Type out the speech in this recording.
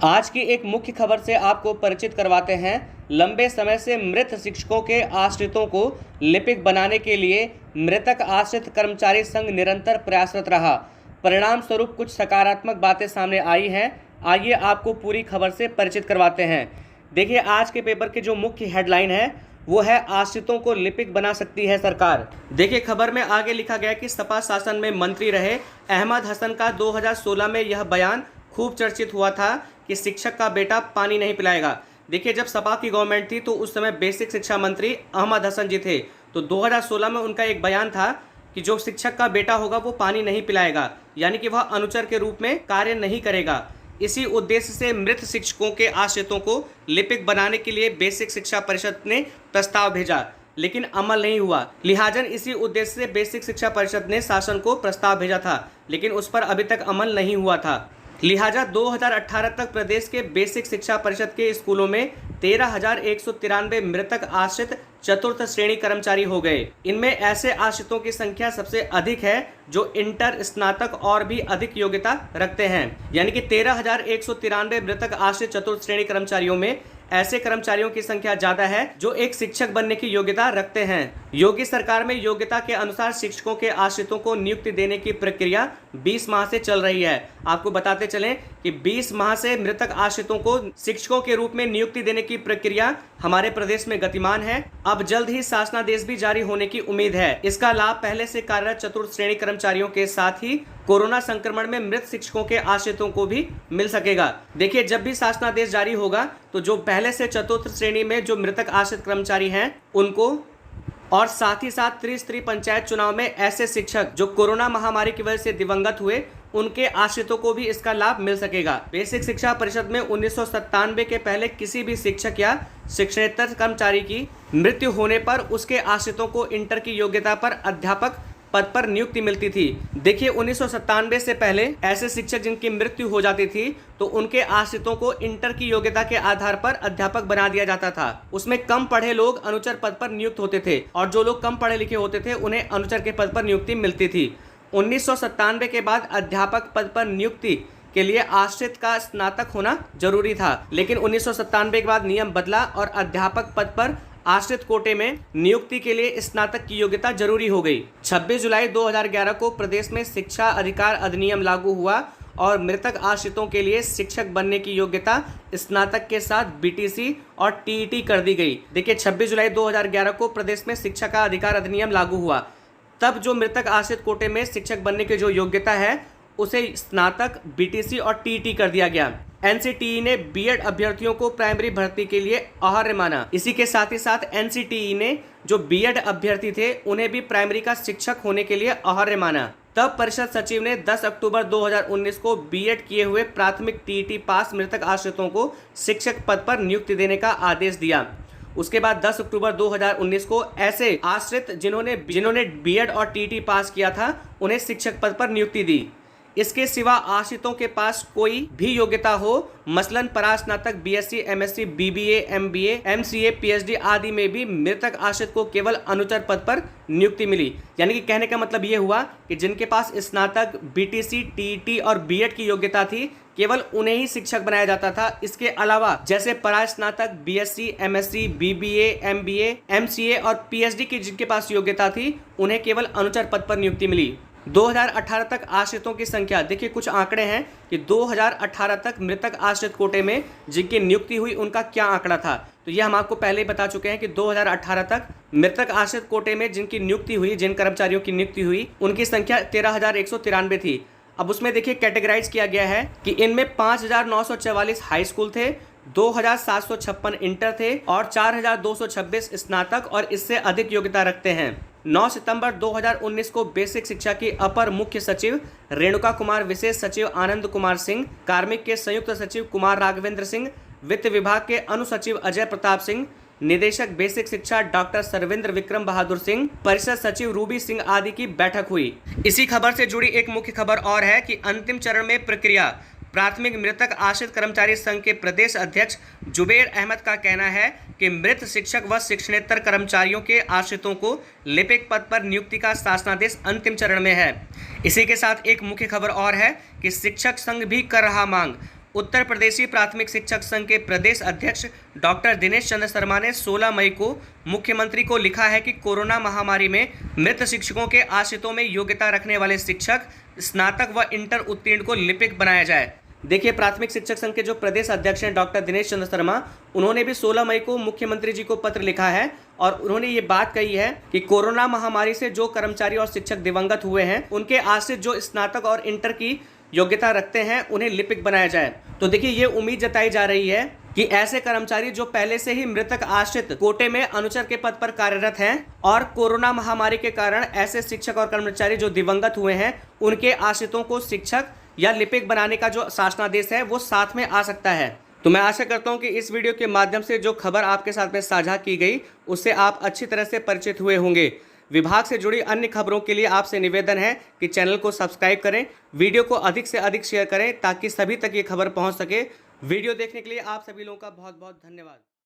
आज की एक मुख्य खबर से आपको परिचित करवाते हैं। लंबे समय से मृत शिक्षकों के आश्रितों को लिपिक बनाने के लिए मृतक आश्रित कर्मचारी संघ निरंतर प्रयासरत रहा। परिणाम स्वरूप कुछ सकारात्मक बातें सामने आई हैं। आइए आपको पूरी खबर से परिचित करवाते हैं। देखिए, आज के पेपर की जो मुख्य हेडलाइन है वो है आश्रितों को लिपिक बना सकती है सरकार। देखिए, खबर में आगे लिखा गया कि सपा शासन में मंत्री रहे अहमद हसन का 2016 में यह बयान खूब चर्चित हुआ था कि शिक्षक का बेटा पानी नहीं पिलाएगा। देखिए, जब सपा की गवर्नमेंट थी तो उस समय बेसिक शिक्षा मंत्री अहमद हसन जी थे। तो 2016 में उनका एक बयान था कि जो शिक्षक का बेटा होगा वो पानी नहीं पिलाएगा, यानी कि वह अनुचर के रूप में कार्य नहीं करेगा। इसी उद्देश्य से मृत शिक्षकों के आश्रितों को लिपिक बनाने के लिए बेसिक शिक्षा परिषद ने प्रस्ताव भेजा, लेकिन अमल नहीं हुआ। लिहाजन इसी उद्देश्य से बेसिक शिक्षा परिषद ने शासन को प्रस्ताव भेजा था, लेकिन उस पर अभी तक अमल नहीं हुआ था। लिहाजा 2018 तक प्रदेश के बेसिक शिक्षा परिषद के स्कूलों में 13,193 मृतक आश्रित चतुर्थ श्रेणी कर्मचारी हो गए। इनमें ऐसे आश्रितों की संख्या सबसे अधिक है जो इंटर, स्नातक और भी अधिक योग्यता रखते हैं। यानी कि 13,193 मृतक आश्रित चतुर्थ श्रेणी कर्मचारियों में ऐसे कर्मचारियों की संख्या ज्यादा है जो एक शिक्षक बनने की योग्यता रखते हैं। योगी सरकार में योग्यता के अनुसार शिक्षकों के आश्रितों को नियुक्ति देने की प्रक्रिया 20 माह से चल रही है। आपको बताते चलें कि 20 माह से मृतक आश्रितों को शिक्षकों के रूप में नियुक्ति देने की प्रक्रिया हमारे प्रदेश में गतिमान है। अब जल्द ही शासनादेश भी जारी होने की उम्मीद है। इसका लाभ पहले से कार्यरत चतुर्थ श्रेणी कर्मचारियों के साथ ही कोरोना संक्रमण में मृत शिक्षकों के आश्रितों को भी मिल सकेगा। देखिए, जब भी शासनादेश जारी होगा तो जो पहले से चतुर्थ श्रेणी में जो मृतक आश्रित कर्मचारी हैं उनको, और साथ ही साथ त्रिस्तरीय पंचायत चुनाव में ऐसे शिक्षक जो कोरोना महामारी की वजह से दिवंगत हुए उनके आश्रितों को भी इसका लाभ मिल सकेगा। बेसिक शिक्षा परिषद में 1997 के पहले किसी भी शिक्षक या शिक्षणेतर कर्मचारी की मृत्यु होने पर उसके आश्रितों को इंटर की योग्यता पर अध्यापक पद पर नियुक्ति मिलती थी। देखिए, 1997 से पहले ऐसे शिक्षक जिनकी मृत्यु हो जाती थी तो उनके आश्रितों को इंटर की योग्यता के आधार पर अध्यापक बना दिया जाता था। उसमें कम पढ़े लोग अनुचर पद पर नियुक्त होते थे और जो लोग कम पढ़े लिखे होते थे उन्हें अनुचर के पद पर नियुक्ति मिलती थी। 1997 के बाद अध्यापक पद पर नियुक्ति के लिए आश्रित का स्नातक होना जरूरी था, लेकिन 1997 के बाद नियम बदला और अध्यापक पद पर आश्रित कोटे में नियुक्ति के लिए स्नातक की योग्यता जरूरी हो गई। 26 जुलाई 2011 को प्रदेश में शिक्षा अधिकार अधिनियम लागू हुआ और मृतक आश्रितों के लिए शिक्षक बनने की योग्यता स्नातक के साथ बीटीसी और टीईटी कर दी गई। देखिए, 26 जुलाई 2011 को प्रदेश में शिक्षा का अधिकार अधिनियम लागू हुआ। तब जो मृतक आश्रित कोटे में शिक्षक बनने की जो योग्यता है उसे स्नातक, बीटीसी और टीईटी कर दिया गया। एनसीटीई ने बीएड अभ्यर्थियों को प्राइमरी भर्ती के लिए अहर्य माना। इसी के साथ ही साथ एनसीटीई ने जो बीएड अभ्यर्थी थे उन्हें भी प्राइमरी का शिक्षक होने के लिए अहर्य माना। तब परिषद सचिव ने 10 अक्टूबर 2019 को बीएड किए हुए प्राथमिक टीईटी पास मृतक आश्रितों को शिक्षक पद पर नियुक्ति देने का आदेश दिया। उसके बाद 10 अक्टूबर 2019 को ऐसे आश्रित जिन्होंने बीएड और टीईटी पास किया था उन्हें शिक्षक पद पर नियुक्ति दी। इसके सिवा आश्रितों के पास कोई भी योग्यता हो, मसलन परास्नातक, BSc, MSc, BBA, MBA, MCA, PhD आदि में भी मृतक आश्रित को केवल अनुचर पद पर नियुक्ति मिली। यानी कि कहने का मतलब ये हुआ कि जिनके पास स्नातक, बीटीसी, टीईटी और बीएड की योग्यता थी केवल उन्हें ही शिक्षक बनाया जाता था। इसके अलावा जैसे परास्नातक, BSc, MSc, BBA, MBA, MCA और पीएचडी की जिनके पास योग्यता थी उन्हें केवल अनुचर पद पर नियुक्ति मिली। 2018 तक आश्रितों की संख्या, देखिए कुछ आंकड़े हैं कि 2018 तक मृतक आश्रित कोटे में जिनकी नियुक्ति हुई उनका क्या आंकड़ा था। तो ये हम आपको पहले ही बता चुके हैं कि 2018 तक मृतक आश्रित कोटे में जिनकी नियुक्ति हुई, जिन कर्मचारियों की नियुक्ति हुई, उनकी संख्या 13,193 थी। अब उसमें देखिए कैटेगराइज किया गया है कि इनमें 5,944 हाई स्कूल थे, 2,756 इंटर थे और 4,226 स्नातक और इससे अधिक योग्यता रखते हैं। 9 सितंबर 2019 को बेसिक शिक्षा की अपर मुख्य सचिव रेणुका कुमार, विशेष सचिव आनंद कुमार सिंह, कार्मिक के संयुक्त सचिव कुमार राघवेंद्र सिंह, वित्त विभाग के अनुसचिव अजय प्रताप सिंह, निदेशक बेसिक शिक्षा डॉक्टर सर्वेंद्र विक्रम बहादुर सिंह, परिषद सचिव रूबी सिंह आदि की बैठक हुई। इसी खबर से जुड़ी एक मुख्य खबर और है कि अंतिम चरण में प्रक्रिया। प्राथमिक मृतक आश्रित कर्मचारी संघ के प्रदेश अध्यक्ष जुबेर अहमद का कहना है कि मृत शिक्षक व शिक्षणेतर कर्मचारियों के आश्रितों को लिपिक पद पर नियुक्ति का शासनादेश अंतिम चरण में है। इसी के साथ एक मुख्य खबर और है कि शिक्षक संघ भी कर रहा मांग। उत्तर प्रदेशी प्राथमिक शिक्षक संघ के प्रदेश अध्यक्ष डॉक्टर दिनेश चंद्र शर्मा ने 16 मई को मुख्यमंत्री को लिखा है कि कोरोना महामारी में मृत शिक्षकों के आश्रितों में योग्यता रखने वाले शिक्षक स्नातक व इंटर उत्तीर्ण को लिपिक बनाया जाए। देखिए, प्राथमिक शिक्षक संघ के जो प्रदेश अध्यक्ष हैं डॉक्टर दिनेश चंद्र शर्मा, उन्होंने भी 16 मई को मुख्यमंत्री जी को पत्र लिखा है और उन्होंने ये बात कही है कि कोरोना महामारी से जो कर्मचारी और शिक्षक दिवंगत हुए हैं उनके आश्रित जो स्नातक और इंटर की योग्यता रखते हैं उन्हें लिपिक बनाया जाए। तो देखिए, ये उम्मीद जताई जा रही है कि ऐसे कर्मचारी जो पहले से ही मृतक आश्रित कोटे में अनुचर के पद पर कार्यरत हैं और कोरोना महामारी के कारण ऐसे शिक्षक और कर्मचारी जो दिवंगत हुए हैं उनके आश्रितों को शिक्षक या लिपिक बनाने का जो शासनादेश है वो साथ में आ सकता है। तो मैं आशा करता हूं कि इस वीडियो के माध्यम से जो खबर आपके साथ में साझा की गई उससे आप अच्छी तरह से परिचित हुए होंगे। विभाग से जुड़ी अन्य खबरों के लिए आपसे निवेदन है कि चैनल को सब्सक्राइब करें, वीडियो को अधिक से अधिक शेयर करें ताकि सभी तक ये खबर पहुंच सके। वीडियो देखने के लिए आप सभी लोगों का बहुत बहुत धन्यवाद।